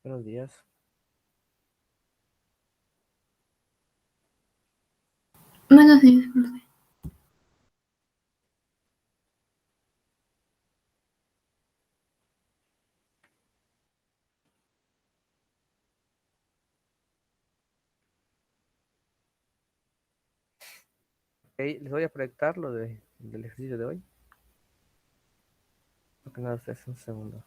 Buenos días. Buenos días, profe. Ok, les voy a proyectar del ejercicio de hoy. Porque nada, es un segundo.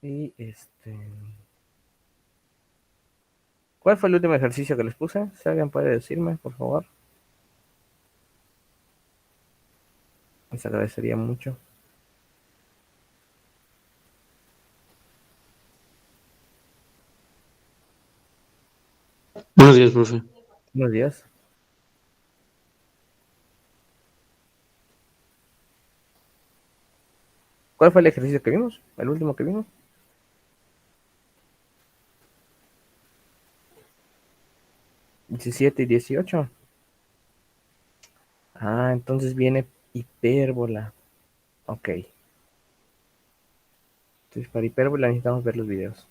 Y ¿cuál fue el último ejercicio que les puse? Si alguien puede decirme, por favor. Les agradecería mucho. Buenos días, profe. Buenos días. ¿Cuál fue el ejercicio que vimos? ¿El último que vimos? 17 y 18. Ah, entonces viene hipérbola. Ok. Entonces para hipérbola necesitamos ver los videos.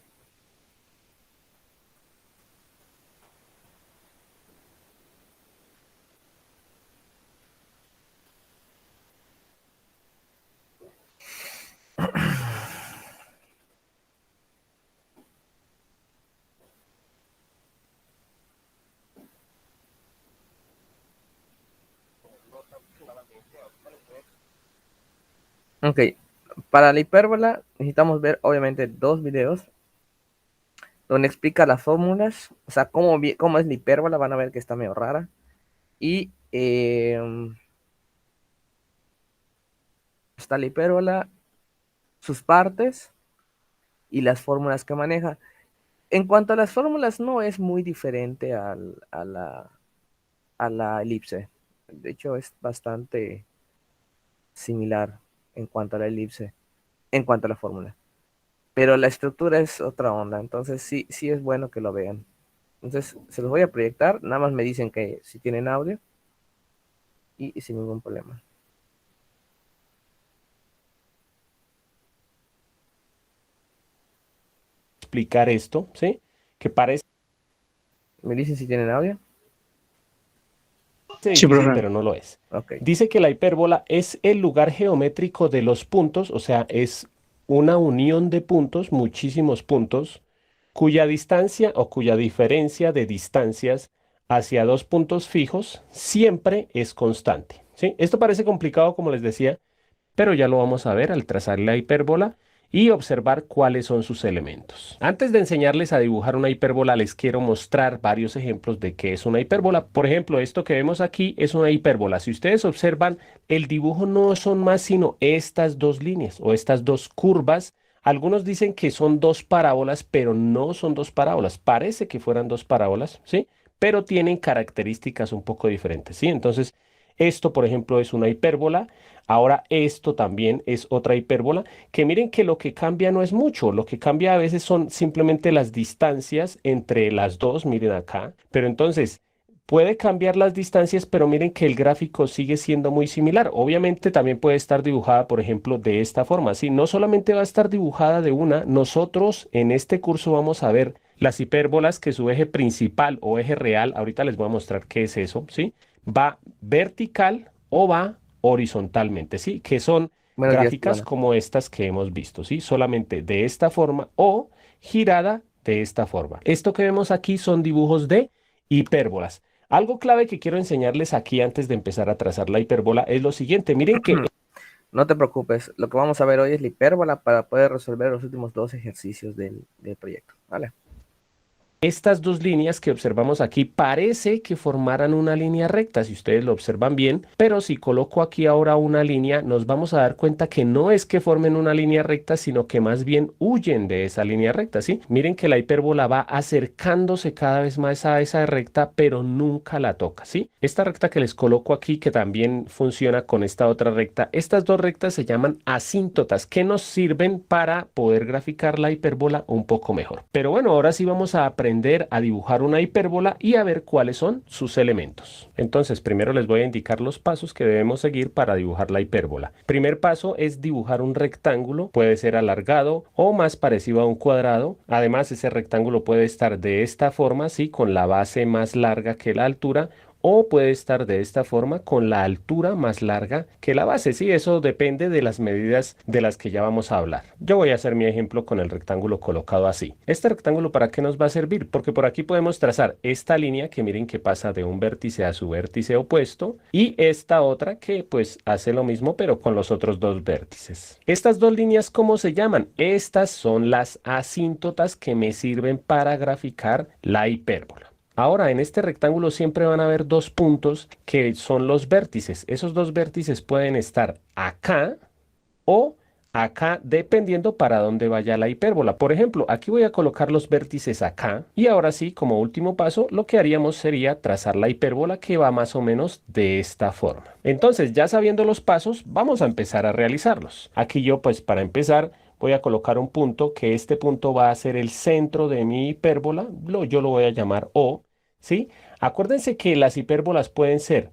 Ok. Para la hipérbola necesitamos ver obviamente dos videos donde explica las fórmulas, o sea, cómo es la hipérbola, van a ver que está medio rara. Y está la hipérbola, sus partes y las fórmulas que maneja. En cuanto a las fórmulas, no es muy diferente a la elipse. De hecho, es bastante similar en cuanto a la elipse, en cuanto a la fórmula. Pero la estructura es otra onda, entonces sí, sí es bueno que lo vean. Entonces, se los voy a proyectar, nada más me dicen que si tienen audio y sin ningún problema. Explicar esto, ¿sí? Que parece ¿Me dicen si tienen audio? Sí, difícil, profe. pero no lo es. Ok. Dice que la hipérbola es el lugar geométrico de los puntos, o sea, es una unión de puntos, muchísimos puntos, cuya distancia o cuya diferencia de distancias hacia dos puntos fijos siempre es constante, ¿sí? Esto parece complicado, como les decía, pero ya lo vamos a ver al trazar la hipérbola y observar cuáles son sus elementos. Antes de enseñarles a dibujar una hipérbola, les quiero mostrar varios ejemplos de qué es una hipérbola. Por ejemplo, esto que vemos aquí es una hipérbola. Si ustedes observan, el dibujo no son más sino estas dos líneas o estas dos curvas. Algunos dicen que son dos parábolas, pero no son dos parábolas. Parece que fueran dos parábolas, ¿sí? Pero tienen características un poco diferentes, ¿sí? Entonces, esto, por ejemplo, es una hipérbola. Ahora esto también es otra hipérbola, que miren que lo que cambia no es mucho, lo que cambia a veces son simplemente las distancias entre las dos, miren acá, pero entonces puede cambiar las distancias, pero miren que el gráfico sigue siendo muy similar. Obviamente también puede estar dibujada, por ejemplo, de esta forma, ¿sí? No solamente va a estar dibujada de una, nosotros en este curso vamos a ver las hipérbolas que su eje principal o eje real, ahorita les voy a mostrar qué es eso, ¿sí? Va vertical o va horizontalmente, ¿sí? Que son Buenos días, gráficas Ivana. como estas que hemos visto, ¿sí? Solamente de esta forma o girada de esta forma. Esto que vemos aquí son dibujos de hipérbolas. Algo clave que quiero enseñarles aquí antes de empezar a trazar la hipérbola es lo siguiente. Miren que No te preocupes, lo que vamos a ver hoy es la hipérbola para poder resolver los últimos dos ejercicios del proyecto, ¿vale? estas dos líneas que observamos aquí parece que formaran una línea recta, si ustedes lo observan bien, pero si coloco aquí ahora una línea, nos vamos a dar cuenta que no es que formen una línea recta, sino que más bien huyen de esa línea recta, ¿sí? Miren que la hipérbola va acercándose cada vez más a esa recta, pero nunca la toca, ¿sí? Esta recta que les coloco aquí, que también funciona con esta otra recta, estas dos rectas se llaman asíntotas, que nos sirven para poder graficar la hipérbola un poco mejor. Pero bueno, ahora sí vamos a aprender aprender a dibujar una hipérbola y a ver cuáles son sus elementos. Entonces, primero les voy a indicar los pasos que debemos seguir para dibujar la hipérbola. Primer paso es dibujar un rectángulo, puede ser alargado o más parecido a un cuadrado. Además, ese rectángulo puede estar de esta forma, ¿sí? Con la base más larga que la altura, o puede estar de esta forma con la altura más larga que la base. Sí, eso depende de las medidas de las que ya vamos a hablar. Yo voy a hacer mi ejemplo con el rectángulo colocado así. ¿Este rectángulo para qué nos va a servir? Porque por aquí podemos trazar esta línea que miren que pasa de un vértice a su vértice opuesto, y esta otra que pues hace lo mismo pero con los otros dos vértices. Estas dos líneas, ¿cómo se llaman? Estas son las asíntotas que me sirven para graficar la hipérbola. Ahora, en este rectángulo siempre van a haber dos puntos que son los vértices. Esos dos vértices pueden estar acá o acá, dependiendo para dónde vaya la hipérbola. Por ejemplo, aquí voy a colocar los vértices acá, y ahora sí, como último paso, lo que haríamos sería trazar la hipérbola, que va más o menos de esta forma. Entonces, ya sabiendo los pasos, vamos a empezar a realizarlos. Aquí yo, pues para empezar, voy a colocar un punto, que este punto va a ser el centro de mi hipérbola. Yo lo voy a llamar O, ¿sí? Acuérdense que las hipérbolas pueden ser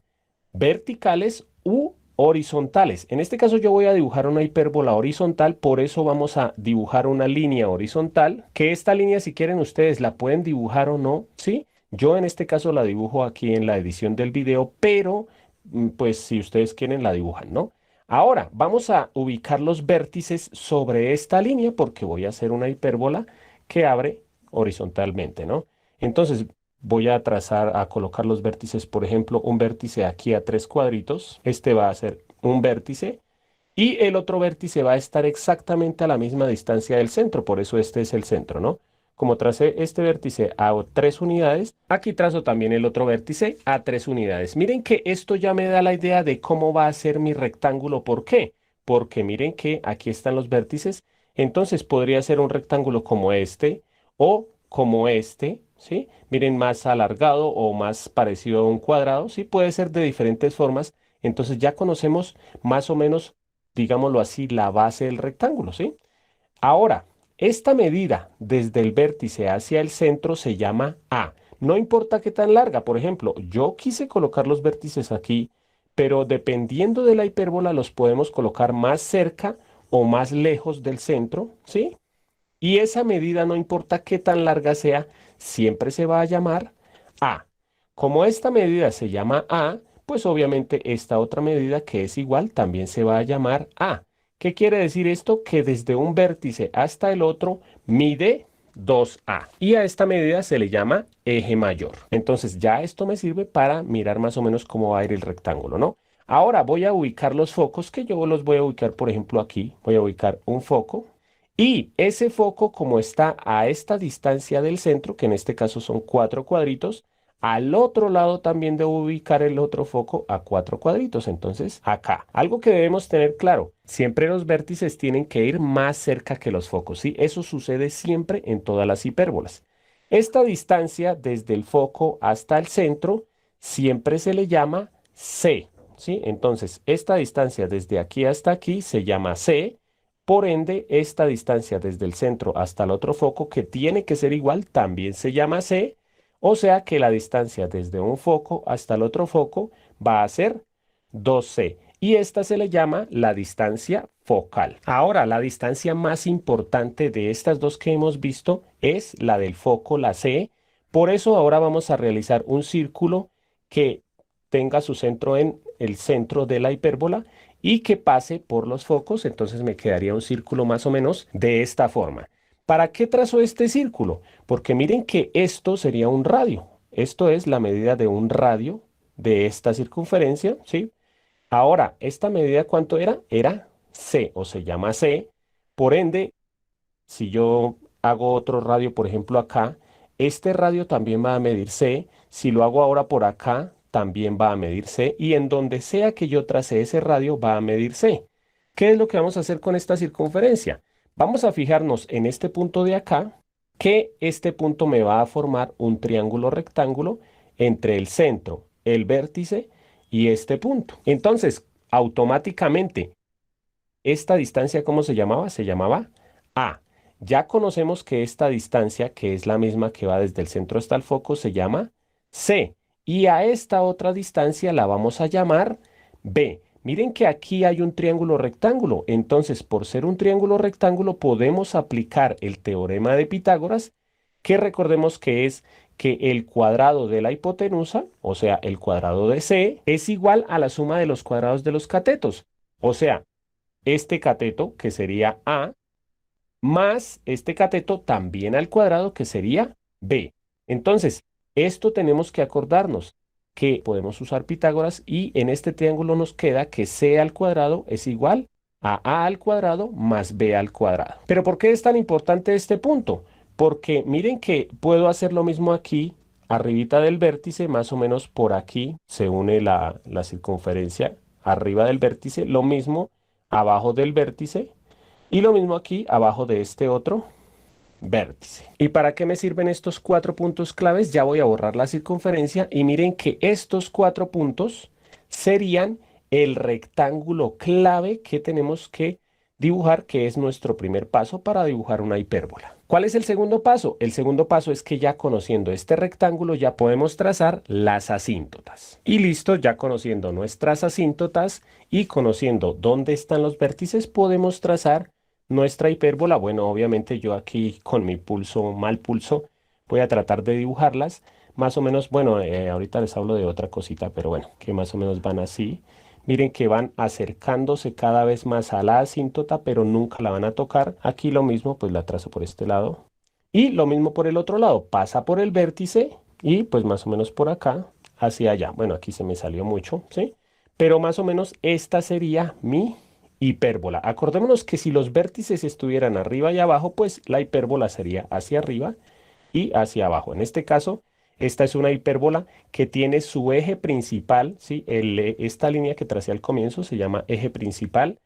verticales u horizontales. En este caso yo voy a dibujar una hipérbola horizontal, por eso vamos a dibujar una línea horizontal, que esta línea, si quieren ustedes, la pueden dibujar o no, ¿sí? Yo en este caso la dibujo aquí en la edición del video, pero pues si ustedes quieren la dibujan, ¿no? Ahora vamos a ubicar los vértices sobre esta línea, porque voy a hacer una hipérbola que abre horizontalmente, ¿no? Entonces voy a trazar, a colocar los vértices, por ejemplo, un vértice aquí a 3 cuadritos. Este va a ser un vértice y el otro vértice va a estar exactamente a la misma distancia del centro, por eso este es el centro, ¿no? Como tracé este vértice a 3 unidades, aquí trazo también el otro vértice a 3 unidades. Miren que esto ya me da la idea de cómo va a ser mi rectángulo. ¿Por qué? Porque miren que aquí están los vértices. Entonces podría ser un rectángulo como este o como este, ¿sí? Miren, más alargado o más parecido a un cuadrado, ¿sí? Puede ser de diferentes formas. Entonces ya conocemos más o menos, digámoslo así, la base del rectángulo, ¿sí? Ahora, esta medida desde el vértice hacia el centro se llama A. No importa qué tan larga. Por ejemplo, yo quise colocar los vértices aquí, pero dependiendo de la hipérbola los podemos colocar más cerca o más lejos del centro, ¿sí? Y esa medida, no importa qué tan larga sea, siempre se va a llamar A. Como esta medida se llama A, pues obviamente esta otra medida, que es igual, también se va a llamar A. ¿Qué quiere decir esto? Que desde un vértice hasta el otro mide 2A. Y a esta medida se le llama eje mayor. Entonces ya esto me sirve para mirar más o menos cómo va a ir el rectángulo, ¿no? Ahora voy a ubicar los focos, que yo los voy a ubicar, por ejemplo, aquí. Voy a ubicar un foco. Y ese foco, como está a esta distancia del centro, que en este caso son 4 cuadritos, al otro lado también debo ubicar el otro foco a 4 cuadritos. Entonces, acá. Algo que debemos tener claro, siempre los vértices tienen que ir más cerca que los focos, ¿sí? Eso sucede siempre en todas las hipérbolas. Esta distancia desde el foco hasta el centro siempre se le llama C, ¿sí? Entonces, esta distancia desde aquí hasta aquí se llama C. Por ende, esta distancia desde el centro hasta el otro foco, que tiene que ser igual, también se llama C. O sea que la distancia desde un foco hasta el otro foco va a ser 2C. Y esta se le llama la distancia focal. Ahora, la distancia más importante de estas dos que hemos visto es la del foco, la C. Por eso ahora vamos a realizar un círculo que tenga su centro en el centro de la hipérbola y que pase por los focos. Entonces me quedaría un círculo más o menos de esta forma. ¿Para qué trazo este círculo? Porque miren que esto sería un radio. Esto es la medida de un radio de esta circunferencia, ¿sí? Ahora, ¿esta medida cuánto era? Era C, o se llama C. Por ende, si yo hago otro radio, por ejemplo acá, este radio también va a medir C. Si lo hago ahora por acá, también va a medir C. Y en donde sea que yo trace ese radio, va a medir C. ¿Qué es lo que vamos a hacer con esta circunferencia? Vamos a fijarnos en este punto de acá, que este punto me va a formar un triángulo rectángulo entre el centro, el vértice y este punto. Entonces, automáticamente, esta distancia, ¿cómo se llamaba? Se llamaba A. ya conocemos que esta distancia, que es la misma que va desde el centro hasta el foco, se llama C. Y a esta otra distancia la vamos a llamar B. Miren que aquí hay un triángulo rectángulo. Entonces, por ser un triángulo rectángulo, podemos aplicar el teorema de Pitágoras, que recordemos que es que el cuadrado de la hipotenusa, o sea, el cuadrado de C, es igual a la suma de los cuadrados de los catetos. O sea, este cateto, que sería A, más este cateto también al cuadrado, que sería B. Entonces, esto tenemos que acordarnos que podemos usar Pitágoras y en este triángulo nos queda que C al cuadrado es igual a al cuadrado más B al cuadrado. ¿Pero por qué es tan importante este punto? Porque miren que puedo hacer lo mismo aquí, arribita del vértice, más o menos por aquí se une la circunferencia arriba del vértice, lo mismo abajo del vértice y lo mismo aquí abajo de este otro vértice. ¿Y para qué me sirven estos 4 puntos claves? Ya voy a borrar la circunferencia y miren que estos 4 puntos serían el rectángulo clave que tenemos que dibujar, que es nuestro primer paso para dibujar una hipérbola. ¿Cuál es el segundo paso? El segundo paso es que ya conociendo este rectángulo ya podemos trazar las asíntotas. Y listo, ya conociendo nuestras asíntotas y conociendo dónde están los vértices, podemos trazar nuestra hipérbola. Bueno, obviamente yo aquí con mi pulso, mal pulso, voy a tratar de dibujarlas. Más o menos, bueno, ahorita les hablo de otra cosita, pero bueno, que más o menos van así. Miren que van acercándose cada vez más a la asíntota, pero nunca la van a tocar. Aquí lo mismo, pues la trazo por este lado. Y lo mismo por el otro lado, pasa por el vértice y pues más o menos por acá, hacia allá. Bueno, aquí se me salió mucho, ¿sí? Pero más o menos esta sería mi hipérbola. Acordémonos que si los vértices estuvieran arriba y abajo, pues la hipérbola sería hacia arriba y hacia abajo. En este caso, esta es una hipérbola que tiene su eje principal, ¿sí? Esta línea que tracé al comienzo se llama eje principal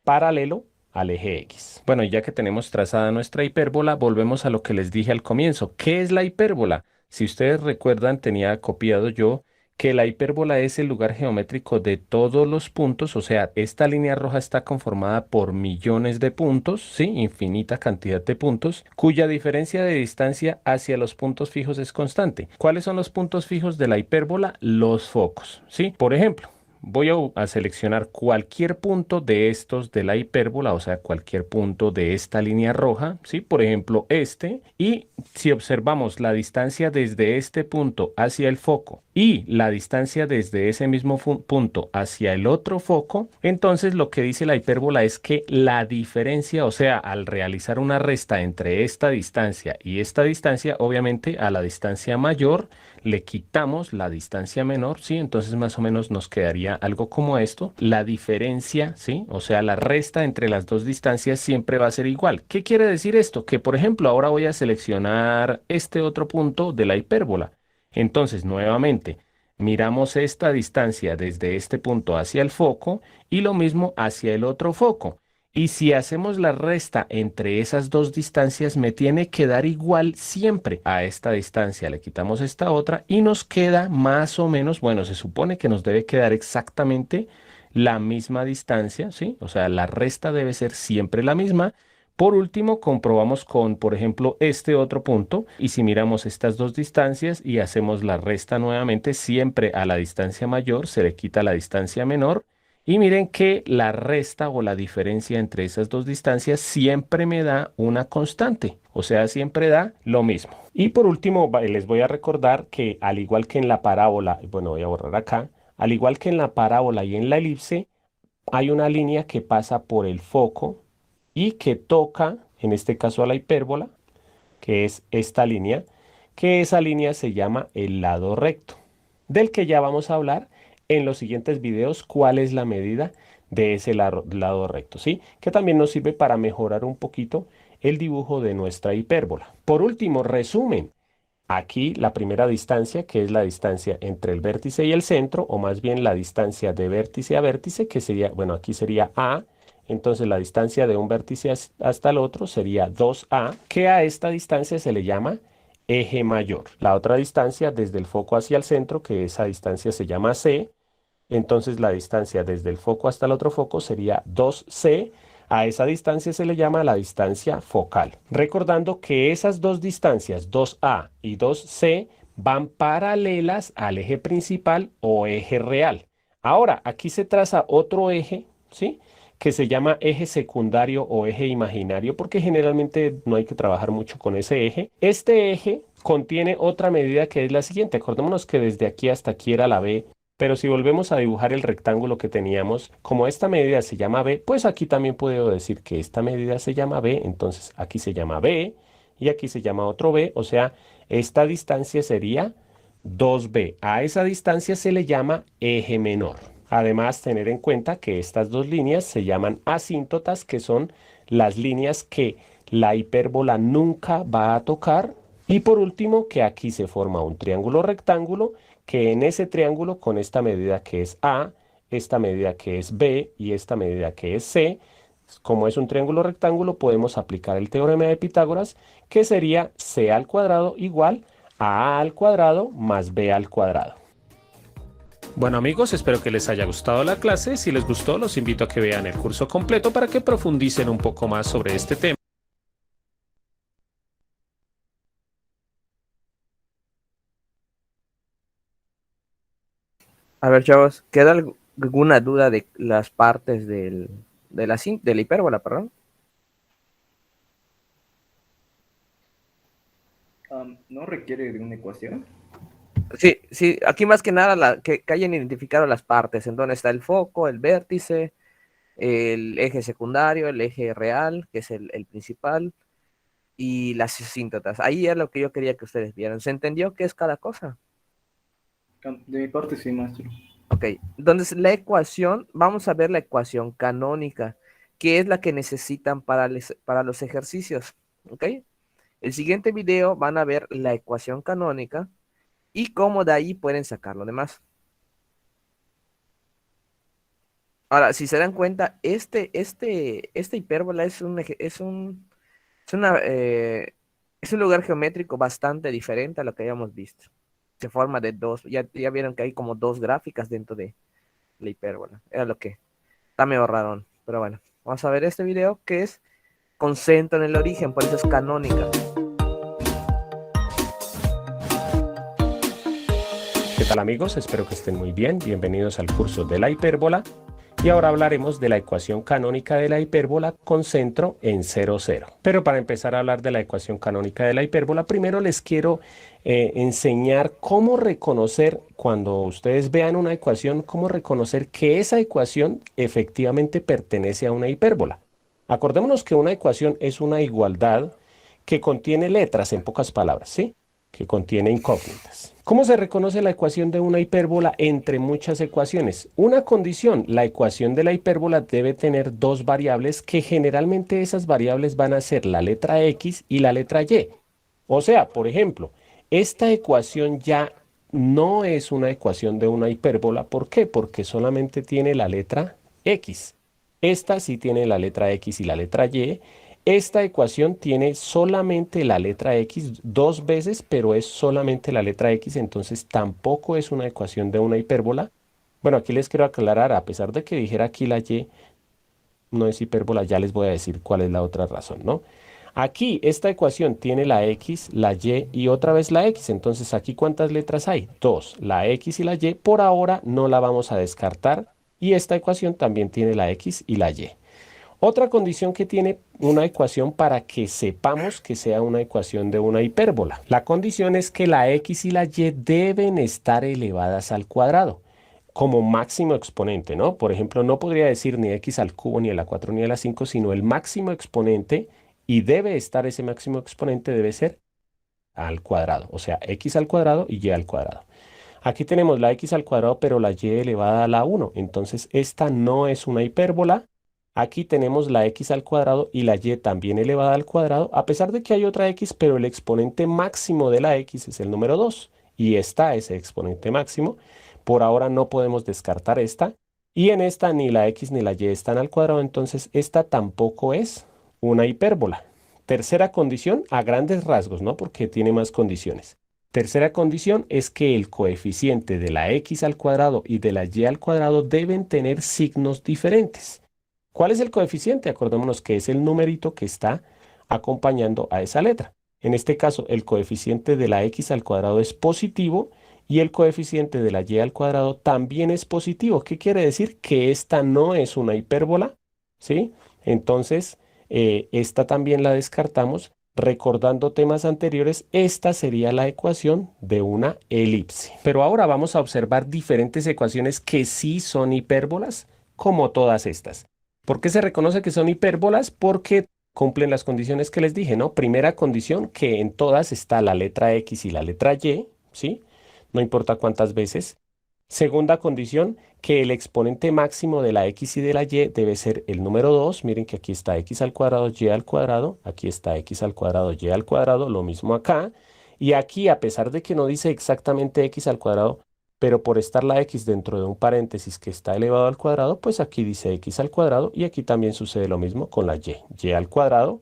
paralelo al eje X. Bueno, y ya que tenemos trazada nuestra hipérbola, volvemos a lo que les dije al comienzo. ¿Qué es la hipérbola? Si ustedes recuerdan, tenía copiado yo que la hipérbola es el lugar geométrico de todos los puntos, o sea, esta línea roja está conformada por millones de puntos, ¿sí? Infinita cantidad de puntos, cuya diferencia de distancia hacia los puntos fijos es constante. ¿Cuáles son los puntos fijos de la hipérbola? Los focos, ¿sí? Por ejemplo, voy a seleccionar cualquier punto de estos de la hipérbola, o sea, cualquier punto de esta línea roja, ¿sí? Por ejemplo, este. Y si observamos la distancia desde este punto hacia el foco y la distancia desde ese mismo punto hacia el otro foco, entonces lo que dice la hipérbola es que la diferencia, o sea, al realizar una resta entre esta distancia y esta distancia, obviamente a la distancia mayor le quitamos la distancia menor, ¿sí? Entonces más o menos nos quedaría algo como esto. La diferencia, ¿sí? O sea, la resta entre las dos distancias siempre va a ser igual. ¿Qué quiere decir esto? Que, por ejemplo, ahora voy a seleccionar este otro punto de la hipérbola. Entonces, nuevamente, miramos esta distancia desde este punto hacia el foco y lo mismo hacia el otro foco. Y si hacemos la resta entre esas dos distancias, me tiene que dar igual siempre. A esta distancia le quitamos esta otra y nos queda más o menos, bueno, se supone que nos debe quedar exactamente la misma distancia, ¿sí? O sea, la resta debe ser siempre la misma. Por último, comprobamos con, por ejemplo, este otro punto. Y si miramos estas dos distancias y hacemos la resta nuevamente, siempre a la distancia mayor se le quita la distancia menor. Y miren que la resta o la diferencia entre esas dos distancias siempre me da una constante, o sea, siempre da lo mismo. Y por último, les voy a recordar que al igual que en la parábola, bueno, voy a borrar acá, al igual que en la parábola y en la elipse, hay una línea que pasa por el foco y que toca, en este caso a la hipérbola, que es esta línea, que esa línea se llama el lado recto, del que ya vamos a hablar en los siguientes videos cuál es la medida de ese lado recto, ¿sí? Que también nos sirve para mejorar un poquito el dibujo de nuestra hipérbola. Por último, resumen. Aquí la primera distancia, que es la distancia entre el vértice y el centro, o más bien la distancia de vértice a vértice, que sería, bueno, aquí sería A. Entonces la distancia de un vértice hasta el otro sería 2A, que a esta distancia se le llama eje mayor. La otra distancia desde el foco hacia el centro, que esa distancia se llama C. Entonces la distancia desde el foco hasta el otro foco sería 2C. A esa distancia se le llama la distancia focal. Recordando que esas dos distancias, 2A y 2C, van paralelas al eje principal o eje real. Ahora, aquí se traza otro eje, ¿sí? Que se llama eje secundario o eje imaginario, porque generalmente no hay que trabajar mucho con ese eje. Este eje contiene otra medida que es la siguiente. Acordémonos que desde aquí hasta aquí era la B, pero si volvemos a dibujar el rectángulo que teníamos, como esta medida se llama B, pues aquí también puedo decir que esta medida se llama B, entonces aquí se llama B y aquí se llama otro B, o sea, esta distancia sería 2B. A esa distancia se le llama eje menor. Además, tener en cuenta que estas dos líneas se llaman asíntotas, que son las líneas que la hipérbola nunca va a tocar. Y por último, que aquí se forma un triángulo rectángulo, que en ese triángulo, con esta medida que es A, esta medida que es B y esta medida que es C, como es un triángulo rectángulo, podemos aplicar el teorema de Pitágoras, que sería C al cuadrado igual a A al cuadrado más B al cuadrado. Bueno amigos, espero que les haya gustado la clase. Si les gustó, los invito a que vean el curso completo para que profundicen un poco más sobre este tema. A ver, chavos, ¿queda alguna duda de las partes de la hipérbola, perdón? ¿No requiere de una ecuación? Sí, sí, aquí más que nada que hayan identificado las partes, en dónde está el foco, el vértice, el eje secundario, el eje real, que es el principal, y las asíntotas. Ahí es lo que yo quería que ustedes vieran. ¿Se entendió qué es cada cosa? De mi parte sí, maestro. Ok, entonces la ecuación, vamos a ver la ecuación canónica, que es la que necesitan para los ejercicios. Ok, el siguiente video van a ver la ecuación canónica y cómo de ahí pueden sacar lo demás. Ahora, si se dan cuenta, esta hipérbola es un lugar geométrico bastante diferente a lo que habíamos visto. Se forma de dos, ya vieron que hay como dos gráficas dentro de la hipérbola. Era lo que está medio raro, pero bueno. Vamos a ver este video que es con centro en el origen, por eso es canónica. ¿Qué tal amigos? Espero que estén muy bien. Bienvenidos al curso de la hipérbola. Y ahora hablaremos de la ecuación canónica de la hipérbola con centro en 0, 0. Pero para empezar a hablar de la ecuación canónica de la hipérbola, primero les quiero enseñar cómo reconocer, cuando ustedes vean una ecuación, cómo reconocer que esa ecuación efectivamente pertenece a una hipérbola. Acordémonos que una ecuación es una igualdad que contiene letras, en pocas palabras, ¿sí? Que contiene incógnitas. ¿Cómo se reconoce la ecuación de una hipérbola entre muchas ecuaciones? Una condición, la ecuación de la hipérbola debe tener dos variables que generalmente esas variables van a ser la letra X y la letra Y. O sea, por ejemplo, esta ecuación ya no es una ecuación de una hipérbola. ¿Por qué? Porque solamente tiene la letra X. Esta sí tiene la letra X y la letra Y. Esta ecuación tiene solamente la letra X dos veces, pero es solamente la letra X, entonces tampoco es una ecuación de una hipérbola. Bueno, aquí les quiero aclarar, a pesar de que dijera aquí la Y, no es hipérbola, ya les voy a decir cuál es la otra razón, ¿no? Aquí esta ecuación tiene la X, la Y y otra vez la X, entonces aquí ¿cuántas letras hay? Dos, la X y la Y, por ahora no la vamos a descartar y esta ecuación también tiene la X y la Y. Otra condición que tiene una ecuación para que sepamos que sea una ecuación de una hipérbola. La condición es que la X y la Y deben estar elevadas al cuadrado como máximo exponente, ¿no? Por ejemplo, no podría decir ni X al cubo, ni a la 4, ni a la 5, sino el máximo exponente y debe estar ese máximo exponente, debe ser al cuadrado, o sea, X al cuadrado y Y al cuadrado. Aquí tenemos la X al cuadrado, pero la Y elevada a la 1, entonces esta no es una hipérbola. Aquí tenemos la X al cuadrado y la Y también elevada al cuadrado, a pesar de que hay otra X, pero el exponente máximo de la X es el número 2 y está ese exponente máximo. Por ahora no podemos descartar esta y en esta ni la X ni la Y están al cuadrado, entonces esta tampoco es una hipérbola. Tercera condición, a grandes rasgos, ¿no? Porque tiene más condiciones. Tercera condición es que el coeficiente de la X al cuadrado y de la Y al cuadrado deben tener signos diferentes. ¿Cuál es el coeficiente? Acordémonos que es el numerito que está acompañando a esa letra. En este caso, el coeficiente de la x al cuadrado es positivo y el coeficiente de la y al cuadrado también es positivo. ¿Qué quiere decir? Que esta no es una hipérbola, ¿sí? Entonces, esta también la descartamos. Recordando temas anteriores, esta sería la ecuación de una elipse. Pero ahora vamos a observar diferentes ecuaciones que sí son hipérbolas, como todas estas. ¿Por qué se reconoce que son hipérbolas? Porque cumplen las condiciones que les dije, ¿no? Primera condición, que en todas está la letra X y la letra Y, ¿sí? No importa cuántas veces. Segunda condición, que el exponente máximo de la X y de la Y debe ser el número 2. Miren que aquí está X al cuadrado, Y al cuadrado. Aquí está X al cuadrado, Y al cuadrado. Lo mismo acá. Y aquí, a pesar de que no dice exactamente X al cuadrado, pero por estar la X dentro de un paréntesis que está elevado al cuadrado, pues aquí dice X al cuadrado. Y aquí también sucede lo mismo con la Y. Y al cuadrado.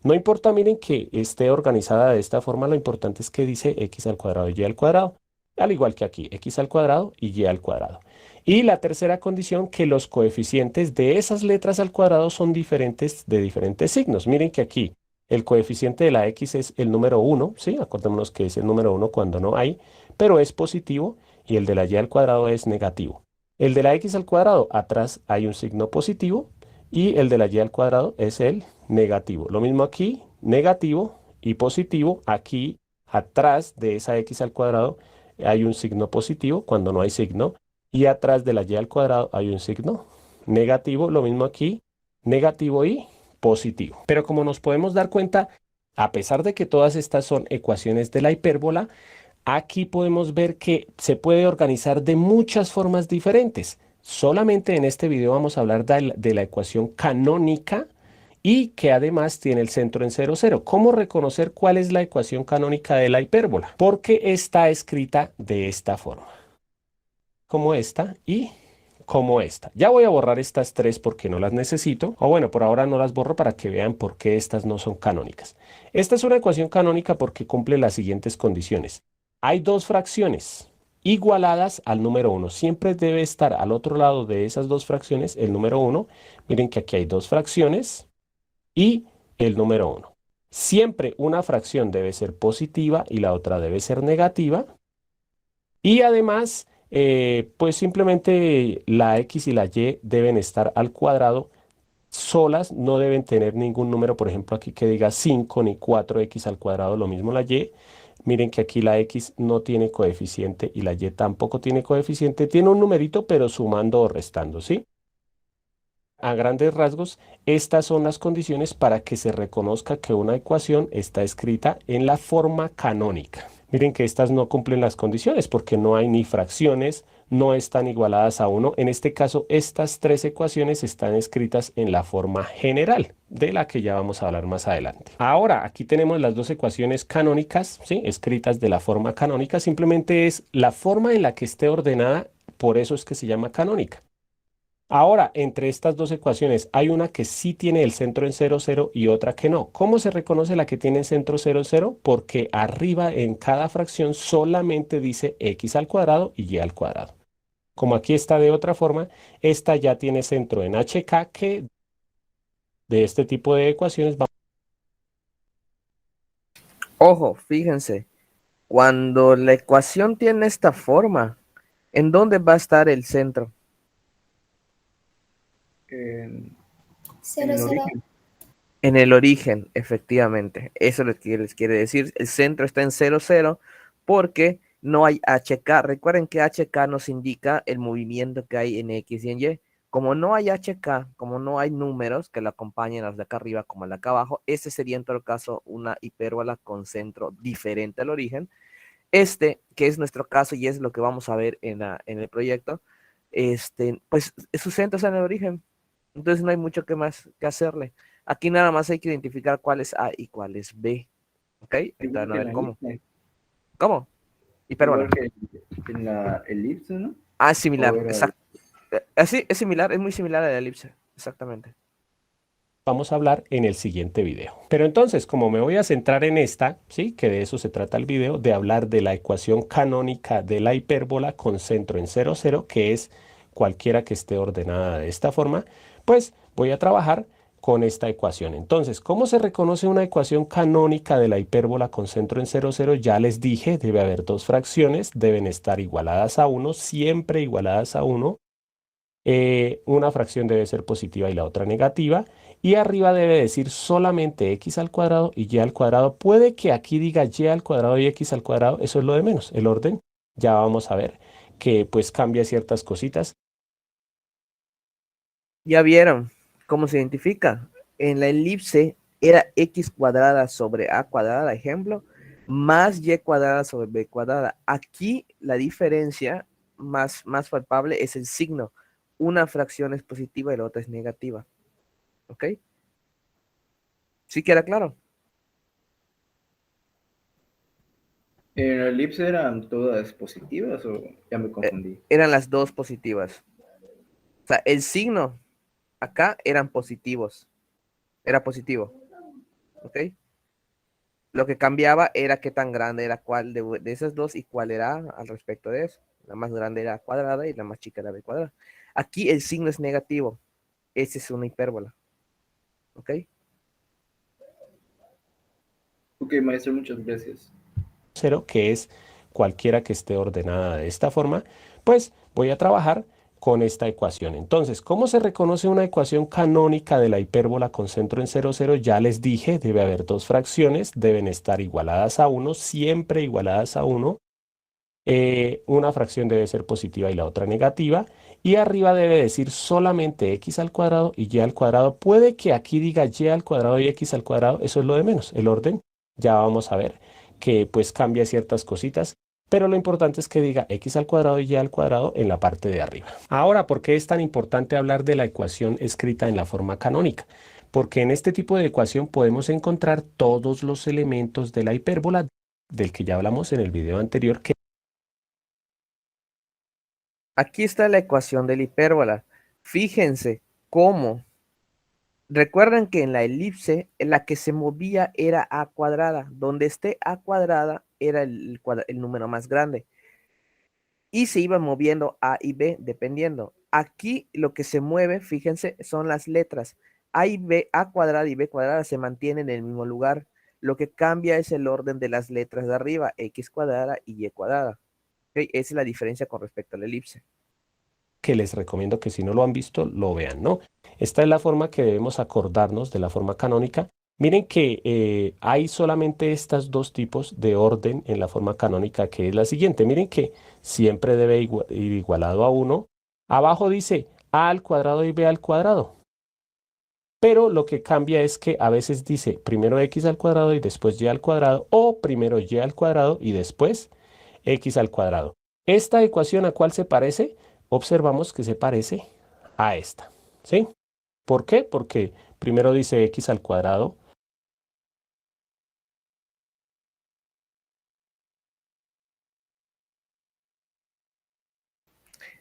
No importa, miren que esté organizada de esta forma, lo importante es que dice X al cuadrado y Y al cuadrado. Al igual que aquí, X al cuadrado y Y al cuadrado. Y la tercera condición, que los coeficientes de esas letras al cuadrado son diferentes de diferentes signos. Miren que aquí el coeficiente de la X es el número 1, ¿sí? Acordémonos que es el número 1 cuando no hay, pero es positivo, y el de la Y al cuadrado es negativo. El de la X al cuadrado, atrás hay un signo positivo, y el de la Y al cuadrado es el negativo. Lo mismo aquí, negativo y positivo. Aquí, atrás de esa X al cuadrado, hay un signo positivo cuando no hay signo. Y atrás de la y al cuadrado hay un signo negativo. Lo mismo aquí, negativo y positivo. Pero como nos podemos dar cuenta, a pesar de que todas estas son ecuaciones de la hipérbola, aquí podemos ver que se puede organizar de muchas formas diferentes. Solamente en este video vamos a hablar de la ecuación canónica y que además tiene el centro en 0, 0. ¿Cómo reconocer cuál es la ecuación canónica de la hipérbola? Porque está escrita de esta forma, como esta y como esta. Ya voy a borrar estas tres porque no las necesito. O bueno, por ahora no las borro para que vean por qué estas no son canónicas. Esta es una ecuación canónica porque cumple las siguientes condiciones. Hay dos fracciones igualadas al número 1. Siempre debe estar al otro lado de esas dos fracciones el número 1. Miren que aquí hay dos fracciones y el número 1. Siempre una fracción debe ser positiva y la otra debe ser negativa. Y además, pues simplemente la X y la Y deben estar al cuadrado solas, no deben tener ningún número, por ejemplo, aquí que diga 5 ni 4x al cuadrado, lo mismo la Y. Miren que aquí la X no tiene coeficiente y la Y tampoco tiene coeficiente. Tiene un numerito, pero sumando o restando, ¿sí? A grandes rasgos, estas son las condiciones para que se reconozca que una ecuación está escrita en la forma canónica. Miren que estas no cumplen las condiciones porque no hay ni fracciones, no están igualadas a 1. En este caso, estas tres ecuaciones están escritas en la forma general, de la que ya vamos a hablar más adelante. Ahora, aquí tenemos las dos ecuaciones canónicas, ¿sí? Escritas de la forma canónica. Simplemente es la forma en la que esté ordenada, por eso es que se llama canónica. Ahora, entre estas dos ecuaciones hay una que sí tiene el centro en 0, 0 y otra que no. ¿Cómo se reconoce la que tiene el centro 0, 0? Porque arriba en cada fracción solamente dice x al cuadrado y y al cuadrado. Como aquí está de otra forma, esta ya tiene centro en hk, que de este tipo de ecuaciones vamos. Ojo, fíjense, cuando la ecuación tiene esta forma, ¿en dónde va a estar el centro? En 0, el 0. origen. En el origen, efectivamente. Eso les quiere decir. El centro está en 0, 0 porque no hay HK. Recuerden que HK nos indica el movimiento que hay en X y en Y. Como no hay HK, como no hay números que lo acompañen a los de acá arriba como a los de acá abajo, ese sería en todo caso una hipérbola con centro diferente al origen. Este, que es nuestro caso y es lo que vamos a ver en el proyecto, pues su centro está en el origen. Entonces no hay mucho más que hacerle. Aquí nada más hay que identificar cuál es A y cuál es B. ¿Ok? Entonces, a ver cómo. ¿Cómo? Hipérbola. Igual que en la elipse, ¿no? Ah, es similar. Ahora- Exacto. Así es similar, es muy similar a la elipse. Exactamente. Vamos a hablar en el siguiente video. Pero entonces, como me voy a centrar en esta, ¿sí? Que de eso se trata el video, de hablar de la ecuación canónica de la hipérbola con centro en 0, 0, que es cualquiera que esté ordenada de esta forma, pues voy a trabajar con esta ecuación. Entonces, ¿cómo se reconoce una ecuación canónica de la hipérbola con centro en 0, 0? Ya les dije, debe haber dos fracciones, deben estar igualadas a 1, siempre igualadas a 1. Una fracción debe ser positiva y la otra negativa. Y arriba debe decir solamente x al cuadrado y y al cuadrado. Puede que aquí diga y al cuadrado y x al cuadrado, eso es lo de menos. El orden, ya vamos a ver que pues cambia ciertas cositas. Ya vieron cómo se identifica. En la elipse era x cuadrada sobre a cuadrada, ejemplo, más y cuadrada sobre b cuadrada. Aquí la diferencia más palpable es el signo. Una fracción es positiva y la otra es negativa. ¿Ok? ¿Sí queda claro? ¿En la elipse eran todas positivas o ya me confundí? Eran las dos positivas. O sea, el signo acá eran positivos. Era positivo. ¿Ok? Lo que cambiaba era qué tan grande era cuál de esas dos y cuál era al respecto de eso. La más grande era cuadrada y la más chica era b cuadrada. Aquí el signo es negativo. Esa es una hipérbola. ¿Ok? Ok, maestro, muchas gracias. 0, que es cualquiera que esté ordenada de esta forma, pues voy a trabajar con esta ecuación. Entonces, ¿cómo se reconoce una ecuación canónica de la hipérbola con centro en 0, 0? Ya les dije, debe haber dos fracciones, deben estar igualadas a 1, siempre igualadas a 1. Una fracción debe ser positiva y la otra negativa. Y arriba debe decir solamente x al cuadrado y y al cuadrado. Puede que aquí diga y al cuadrado y x al cuadrado, eso es lo de menos. El orden, ya vamos a ver que pues cambia ciertas cositas, pero lo importante es que diga x al cuadrado y y al cuadrado en la parte de arriba. Ahora, ¿por qué es tan importante hablar de la ecuación escrita en la forma canónica? Porque en este tipo de ecuación podemos encontrar todos los elementos de la hipérbola del que ya hablamos en el video anterior, que Aquí está la ecuación de la hipérbola. Fíjense cómo. Recuerden que en la elipse, en la que se movía era a cuadrada. Donde esté a cuadrada era el número más grande. Y se iban moviendo A y B dependiendo. Aquí lo que se mueve, fíjense, son las letras. A y B, A cuadrada y B cuadrada se mantienen en el mismo lugar. Lo que cambia es el orden de las letras de arriba, X cuadrada y Y cuadrada. ¿Okay? Esa es la diferencia con respecto a la elipse. les recomiendo que si no lo han visto, lo vean, ¿no? Esta es la forma que debemos acordarnos de la forma canónica. Miren que hay solamente estos dos tipos de orden en la forma canónica, que es la siguiente. Miren que siempre debe ir igualado a 1. Abajo dice a al cuadrado y b al cuadrado. Pero lo que cambia es que a veces dice primero x al cuadrado y después y al cuadrado, o primero y al cuadrado y después x al cuadrado. ¿Esta ecuación a cuál se parece? Observamos que se parece a esta, ¿sí? ¿Por qué? Porque primero dice x al cuadrado.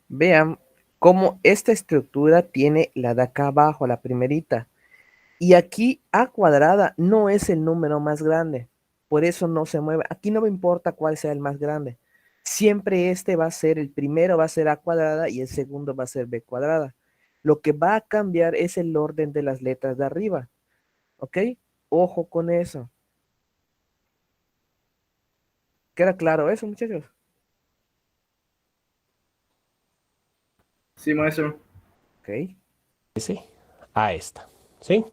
Vean cómo esta estructura tiene la de acá abajo, la primerita. Y aquí A cuadrada no es el número más grande. Por eso no se mueve. Aquí no me importa cuál sea el más grande. Siempre este va a ser, el primero va a ser A cuadrada y el segundo va a ser B cuadrada. Lo que va a cambiar es el orden de las letras de arriba. ¿Ok? Ojo con eso. ¿Queda claro eso, muchachos? Sí, maestro. Ok. A esta, ¿sí?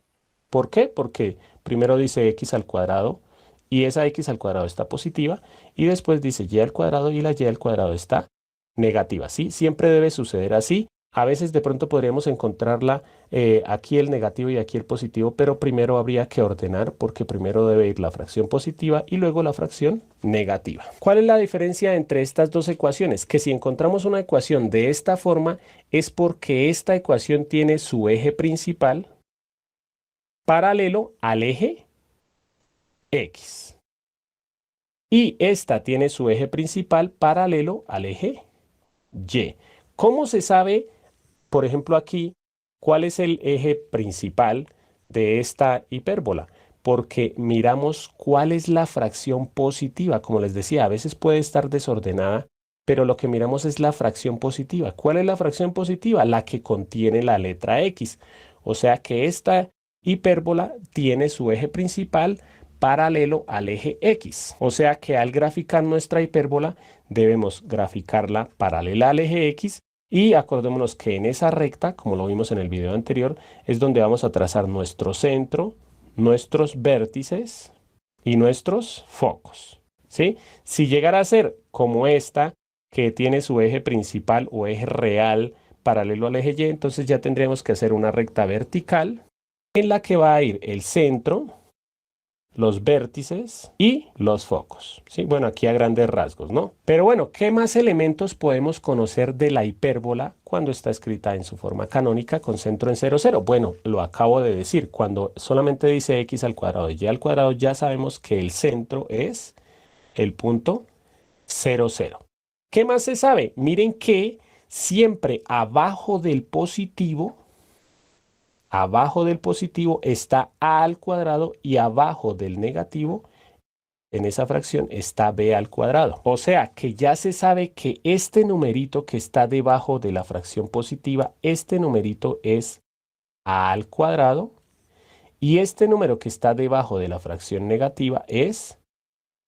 ¿Por qué? Porque primero dice x al cuadrado y esa x al cuadrado está positiva y después dice y al cuadrado y la y al cuadrado está negativa, ¿sí? Siempre debe suceder así. A veces de pronto podríamos encontrarla aquí el negativo y aquí el positivo, pero primero habría que ordenar porque primero debe ir la fracción positiva y luego la fracción negativa. ¿Cuál es la diferencia entre estas dos ecuaciones? Que si encontramos una ecuación de esta forma es porque esta ecuación tiene su eje principal paralelo al eje X. Y esta tiene su eje principal paralelo al eje Y. ¿Cómo se sabe, por ejemplo, aquí, cuál es el eje principal de esta hipérbola? Porque miramos cuál es la fracción positiva. Como les decía, a veces puede estar desordenada pero lo que miramos es la fracción positiva. ¿Cuál es la fracción positiva? La que contiene la letra X. O sea que esta hipérbola tiene su eje principal paralelo al eje X. O sea que al graficar nuestra hipérbola debemos graficarla paralela al eje X y acordémonos que en esa recta, como lo vimos en el video anterior, es donde vamos a trazar nuestro centro, nuestros vértices y nuestros focos, ¿sí? Si llegara a ser como esta, que tiene su eje principal o eje real paralelo al eje Y, entonces ya tendríamos que hacer una recta vertical en la que va a ir el centro, los vértices y los focos, ¿sí? Bueno, aquí a grandes rasgos, ¿no? Pero bueno, ¿qué más elementos podemos conocer de la hipérbola cuando está escrita en su forma canónica con centro en 0, 0? Bueno, lo acabo de decir, cuando solamente dice x al cuadrado y y al cuadrado, ya sabemos que el centro es el punto 0, 0. ¿Qué más se sabe? Miren que siempre abajo del positivo está a al cuadrado y abajo del negativo, en esa fracción, está b al cuadrado. O sea que ya se sabe que este numerito que está debajo de la fracción positiva, este numerito es a al cuadrado y este número que está debajo de la fracción negativa es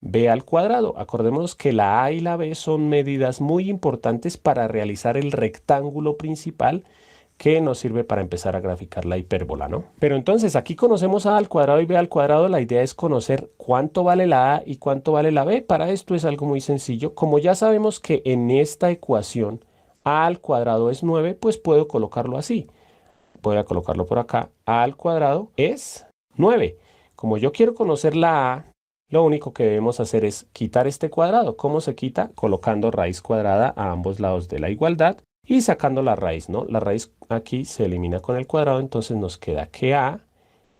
b al cuadrado. Acordémonos que la a y la b son medidas muy importantes para realizar el rectángulo principal que nos sirve para empezar a graficar la hipérbola, ¿no? Pero entonces aquí conocemos a al cuadrado y b al cuadrado. La idea es conocer cuánto vale la a y cuánto vale la b. Para esto es algo muy sencillo. Como ya sabemos que en esta ecuación a al cuadrado es 9, pues puedo colocarlo así. Voy a colocarlo por acá. A al cuadrado es 9. Como yo quiero conocer la a, lo único que debemos hacer es quitar este cuadrado. ¿Cómo se quita? Colocando raíz cuadrada a ambos lados de la igualdad y sacando la raíz, ¿no? La raíz aquí se elimina con el cuadrado, entonces nos queda que a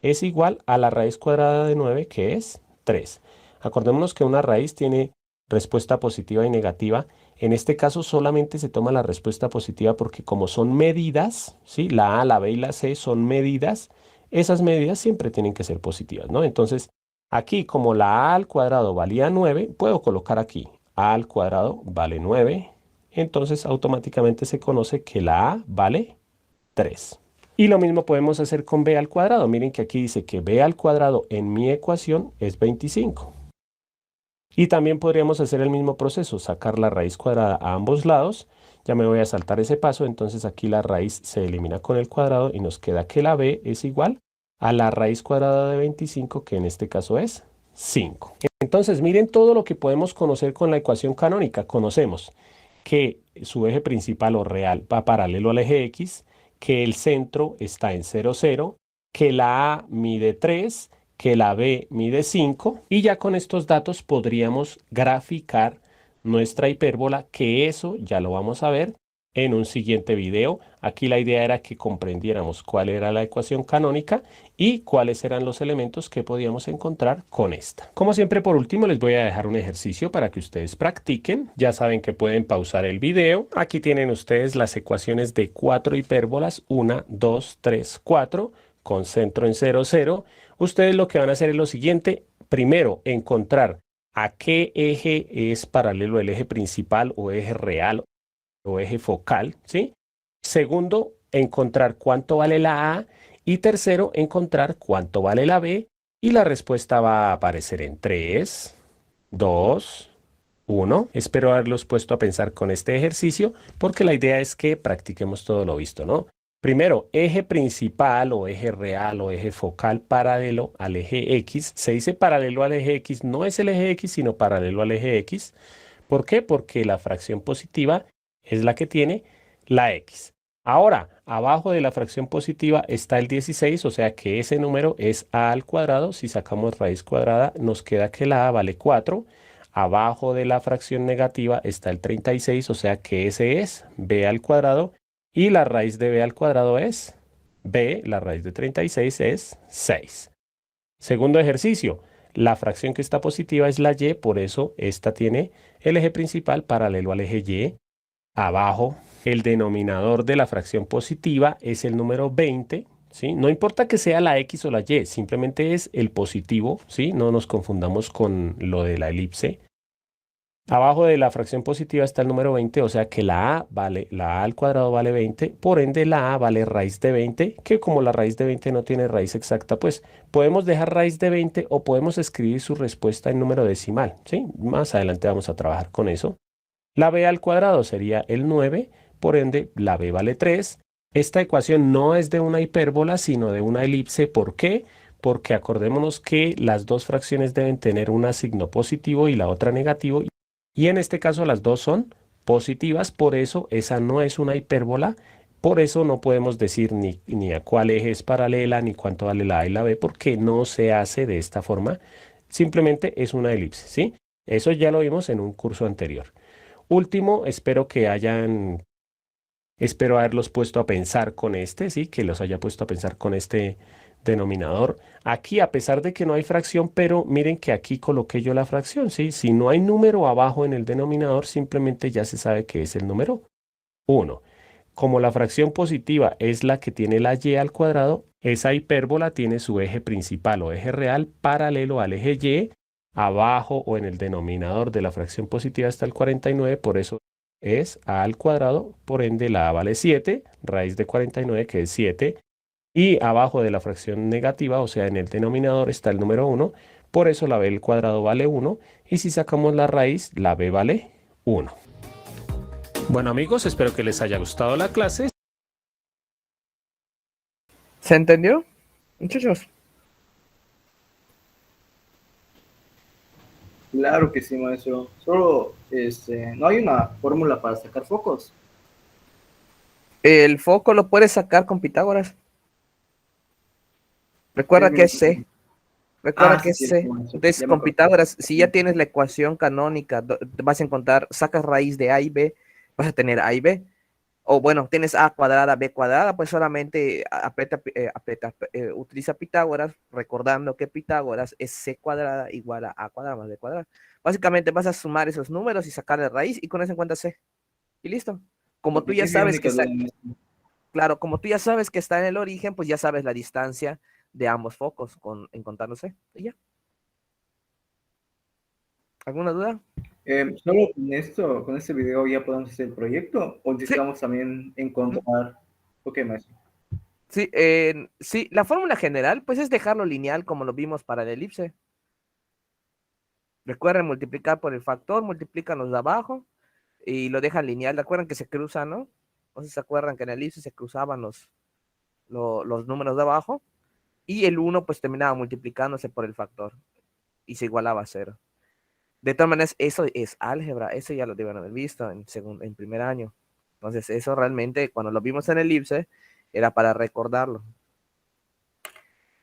es igual a la raíz cuadrada de 9, que es 3. Acordémonos que una raíz tiene respuesta positiva y negativa. En este caso solamente se toma la respuesta positiva porque como son medidas, ¿sí? La a, la b y la c son medidas, esas medidas siempre tienen que ser positivas, ¿no? Entonces, aquí como la a al cuadrado valía 9, puedo colocar aquí a al cuadrado vale 9. Entonces automáticamente se conoce que la a vale 3. Y lo mismo podemos hacer con b al cuadrado. Miren que aquí dice que b al cuadrado en mi ecuación es 25. Y también podríamos hacer el mismo proceso, sacar la raíz cuadrada a ambos lados. Ya me voy a saltar ese paso, entonces aquí la raíz se elimina con el cuadrado y nos queda que la b es igual a la raíz cuadrada de 25, que en este caso es 5. Entonces miren todo lo que podemos conocer con la ecuación canónica. Conocemos que su eje principal o real va paralelo al eje X, que el centro está en 0, 0, que la A mide 3, que la B mide 5, y ya con estos datos podríamos graficar nuestra hipérbola, que eso ya lo vamos a ver en un siguiente video. Aquí la idea era que comprendiéramos cuál era la ecuación canónica y cuáles eran los elementos que podíamos encontrar con esta. Como siempre, por último, les voy a dejar un ejercicio para que ustedes practiquen. Ya saben que pueden pausar el video. Aquí tienen ustedes las ecuaciones de 4 hipérbolas, 1, 2, 3, 4, con centro en 0, 0. Ustedes lo que van a hacer es lo siguiente. Primero, encontrar a qué eje es paralelo el eje principal o eje real o eje focal, ¿sí? Segundo, encontrar cuánto vale la A. Y tercero, encontrar cuánto vale la B. Y la respuesta va a aparecer en 3, 2, 1. Espero haberlos puesto a pensar con este ejercicio, porque la idea es que practiquemos todo lo visto, ¿no? Primero, eje principal o eje real o eje focal paralelo al eje X. Se dice paralelo al eje X, no es el eje X, sino paralelo al eje X. ¿Por qué? Porque la fracción positiva es la que tiene la X. Ahora, abajo de la fracción positiva está el 16, o sea que ese número es a al cuadrado. Si sacamos raíz cuadrada, nos queda que la a vale 4. Abajo de la fracción negativa está el 36, o sea que ese es b al cuadrado. Y la raíz de b al cuadrado es b, la raíz de 36 es 6. Segundo ejercicio, la fracción que está positiva es la y, por eso esta tiene el eje principal paralelo al eje y. Abajo, el denominador de la fracción positiva es el número 20, ¿sí? No importa que sea la X o la Y, simplemente es el positivo, ¿sí? No nos confundamos con lo de la elipse. Abajo de la fracción positiva está el número 20, o sea que la a al cuadrado vale 20, por ende la a vale raíz de 20, que como la raíz de 20 no tiene raíz exacta, pues podemos dejar raíz de 20 o podemos escribir su respuesta en número decimal, ¿sí? Más adelante vamos a trabajar con eso. La b al cuadrado sería el 9, por ende la b vale 3. Esta ecuación no es de una hipérbola, sino de una elipse. ¿Por qué? Porque acordémonos que las dos fracciones deben tener un signo positivo y la otra negativo. Y en este caso las dos son positivas, por eso esa no es una hipérbola. Por eso no podemos decir ni a cuál eje es paralela, ni cuánto vale la a y la b, porque no se hace de esta forma. Simplemente es una elipse, ¿sí? Eso ya lo vimos en un curso anterior. Último, espero haberlos puesto a pensar con este, sí, que los haya puesto a pensar con este denominador. Aquí, a pesar de que no hay fracción, pero miren que aquí coloqué yo la fracción, sí. Si no hay número abajo en el denominador, simplemente ya se sabe que es el número 1. Como la fracción positiva es la que tiene la y al cuadrado, esa hipérbola tiene su eje principal o eje real paralelo al eje y. Abajo o en el denominador de la fracción positiva está el 49, por eso es a al cuadrado, por ende la a vale 7, raíz de 49 que es 7, y abajo de la fracción negativa, o sea en el denominador está el número 1, por eso la b al cuadrado vale 1, y si sacamos la raíz, la b vale 1. Bueno amigos, espero que les haya gustado la clase. ¿Se entendió, muchachos? Claro que sí, maestro. Solo, no hay una fórmula para sacar focos. El foco lo puedes sacar con Pitágoras. Recuerda que es C. Recuerda que Sí, es cierto, C. maestro. Entonces, Ya me con acordé. Pitágoras, si ya tienes la ecuación canónica, vas a encontrar, sacas raíz de A y B, vas a tener A y B. O bueno, tienes A cuadrada, B cuadrada, pues solamente utiliza Pitágoras, recordando que Pitágoras es C cuadrada igual a A cuadrada más B cuadrada. Básicamente vas a sumar esos números y sacar la raíz y con eso encuentras C. Y listo. Como Ok, tú ya es mi sabes que única está, duda, maestro. claro, como tú ya sabes que está en el origen, pues ya sabes la distancia de ambos focos encontrándose. Y ya. ¿Alguna duda? Solo con este video ya podemos hacer el proyecto o Sí, necesitamos también encontrar. Ok, maestro. sí, sí, la fórmula general, pues es dejarlo lineal como lo vimos para la elipse. Recuerden multiplicar por el factor, multiplican los de abajo y lo dejan lineal. Recuerden que se cruzan, ¿no? No sé si se acuerdan que en la elipse se cruzaban los números de abajo y el 1 pues terminaba multiplicándose por el factor y se igualaba a 0. De todas maneras, eso es álgebra, eso ya lo deben haber visto en primer año. Entonces, eso realmente, cuando lo vimos en el elipse, era para recordarlo.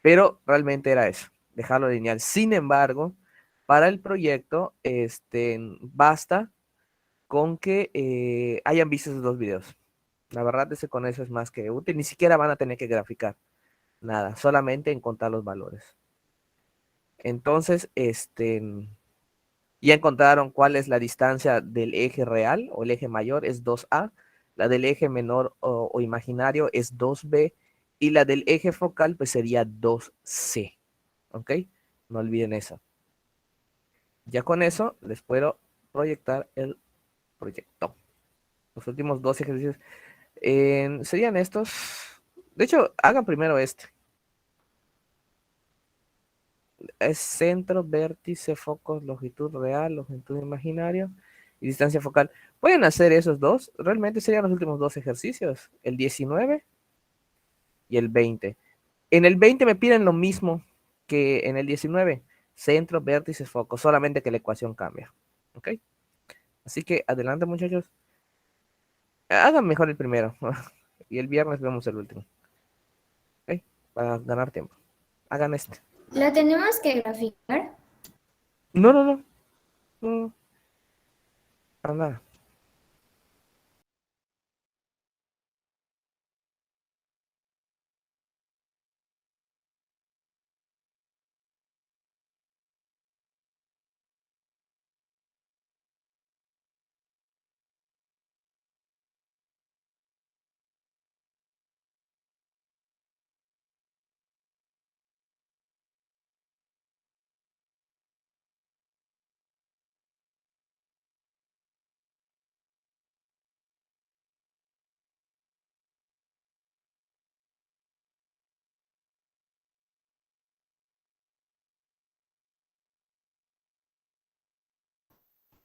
Pero realmente era eso, dejarlo lineal. Sin embargo, para el proyecto, basta con que hayan visto esos dos videos. La verdad es que con eso es más que útil. Ni siquiera van a tener que graficar nada, solamente en contar los valores. Entonces, ya encontraron cuál es la distancia del eje real o el eje mayor es 2A, la del eje menor o imaginario es 2B y la del eje focal pues sería 2C. ¿Ok? No olviden eso. Ya con eso les puedo proyectar el proyecto. Los últimos dos ejercicios serían estos. De hecho, hagan primero este. Es centro, vértice, focos, longitud real, longitud imaginaria y distancia focal. Pueden hacer esos dos. Realmente serían los últimos dos ejercicios. El 19 y el 20. En el 20 me piden lo mismo que en el 19. Centro, vértice, foco. Solamente que la ecuación cambia. ¿Ok? Así que adelante, muchachos. Hagan mejor el primero. Y el viernes vemos el último. ¿Ok? Para ganar tiempo. Hagan este. ¿Lo tenemos que graficar? No, no, no. No, para nada.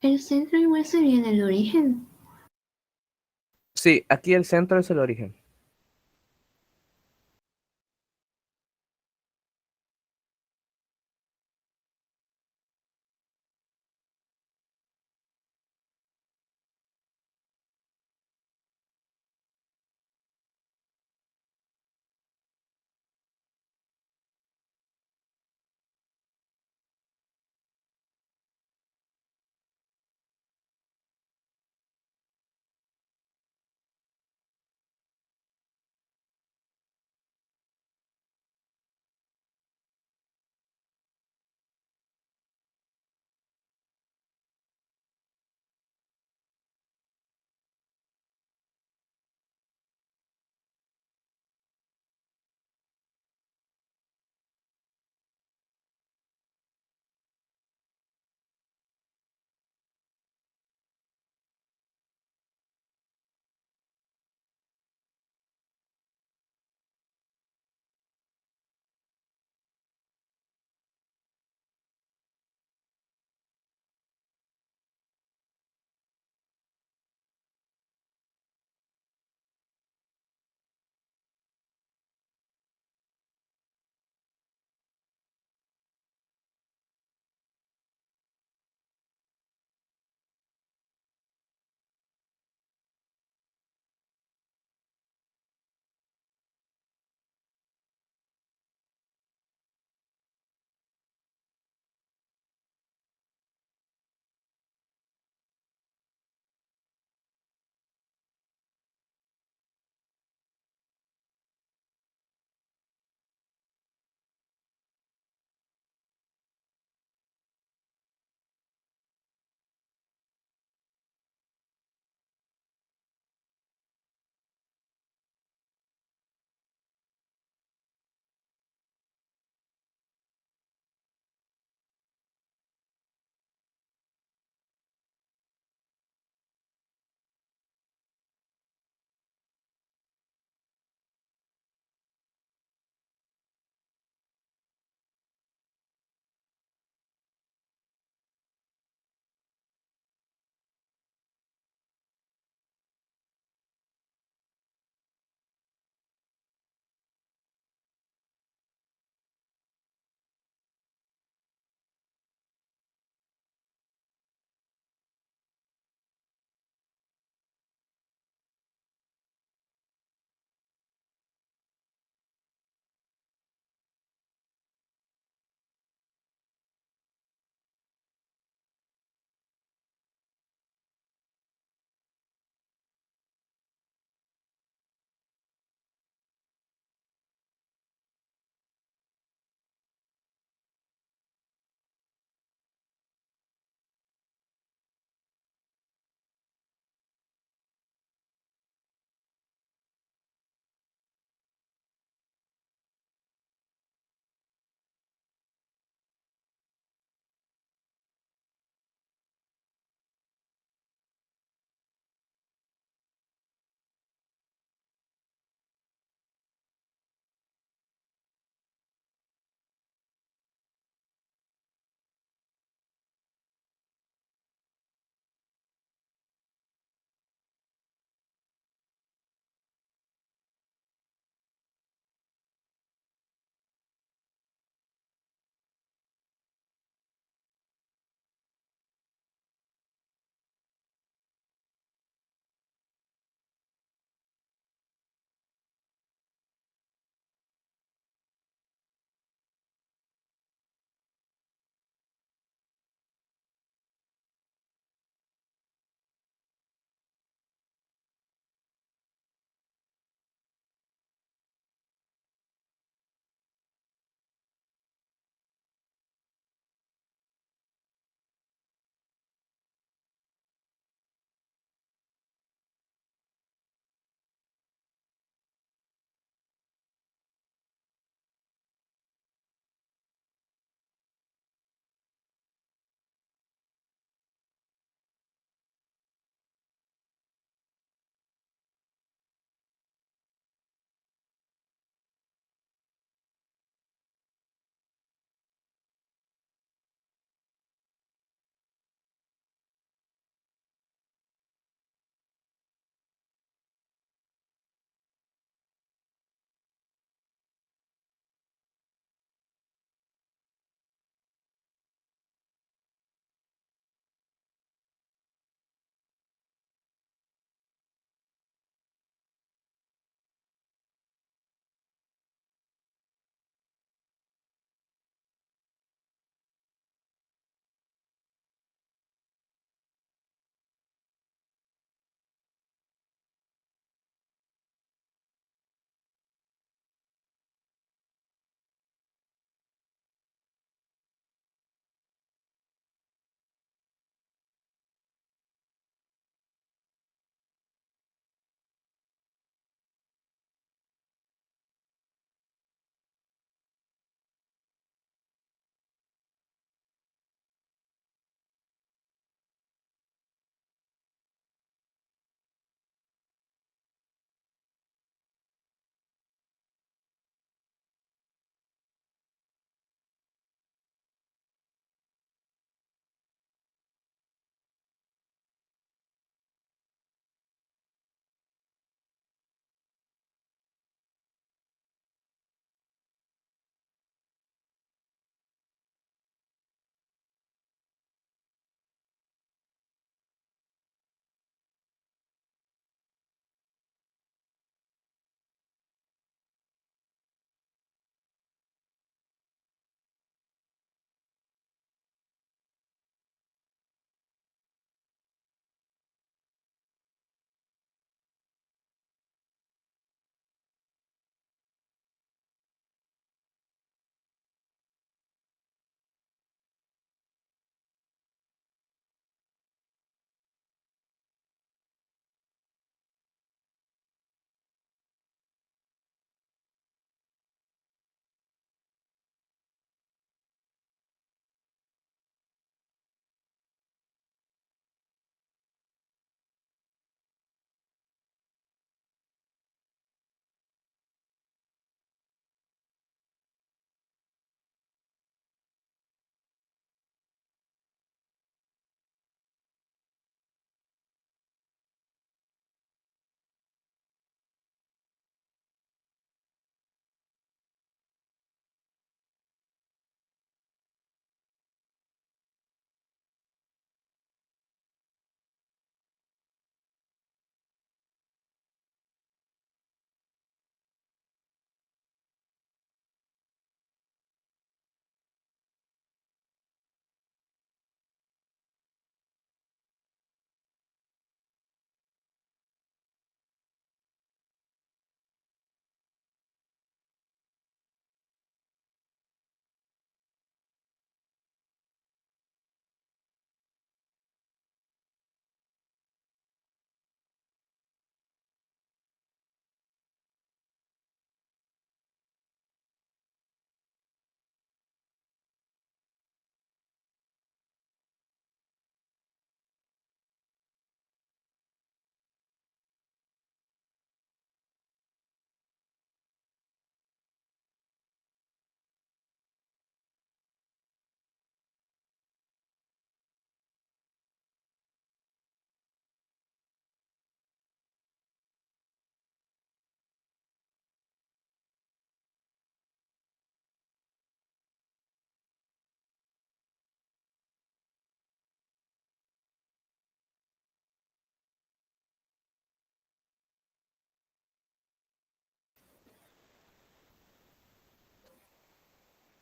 El centro igual sería en el origen. Sí, aquí el centro es el origen.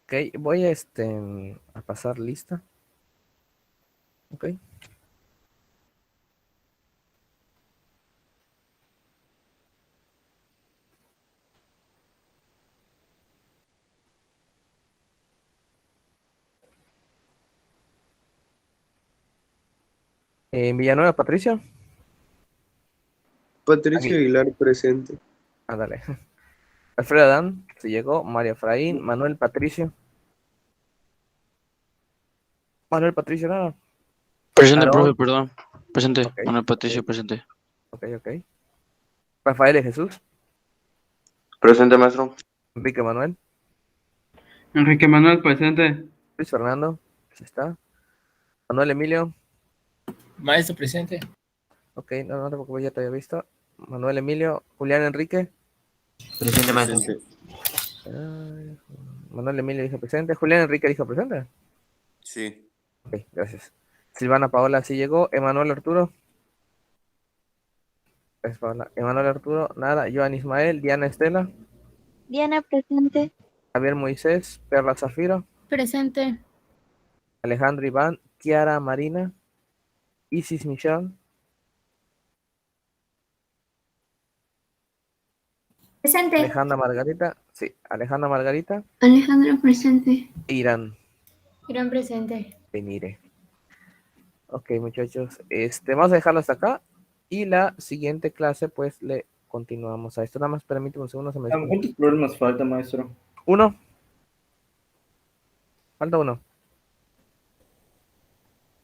Ok, voy a pasar lista. Ok. Villanueva, Patricio. Patricio Aquí. Aguilar presente. Ándale. Alfredo Adán, se llegó. María Efraín, Manuel Patricio. Manuel Patricio, nada. Presente, profe, Aarón. perdón. Presente. Ok, Manuel ok, Patricio, presente. ok, ok. Rafael de Jesús. Presente, maestro. Enrique Manuel. Enrique Manuel, presente. Luis Fernando. Ahí está. Manuel Emilio. Maestro presente. Ok, no te preocupes, ya te había visto. Manuel Emilio. Julián Enrique. Presente, maestro. Ay, Manuel Emilio dijo presente. Julián Enrique dijo presente. Sí. Ok, gracias. Silvana Paola sí llegó. Emanuel Arturo. Gracias, Paola. Emanuel Arturo, nada. Joan Ismael. Diana Estela. Diana, presente. Javier Moisés. Perla Zafiro. Presente. Alejandro Iván. Kiara Marina. Isis Michelle. Presente. Alejandra Margarita. Sí, Alejandra Margarita. Alejandra presente. Irán. Irán presente. Benire. Ok, muchachos. Vamos a dejarlo hasta acá. Y la siguiente clase, pues, le continuamos a esto. Nada más permíteme un segundo. Se me desconectó. ¿Cuántos problemas falta, maestro? Uno. Falta uno.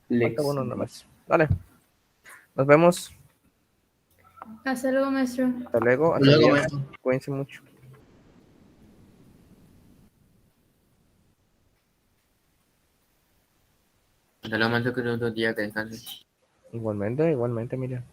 Falta uno Lex. nomás. Vale. Nos vemos. Hasta luego, maestro. Hasta luego. Hasta Luego, el día. maestro. Cuídense mucho. Hasta luego, maestro, que otro día que descanse. Igualmente, igualmente, Miriam.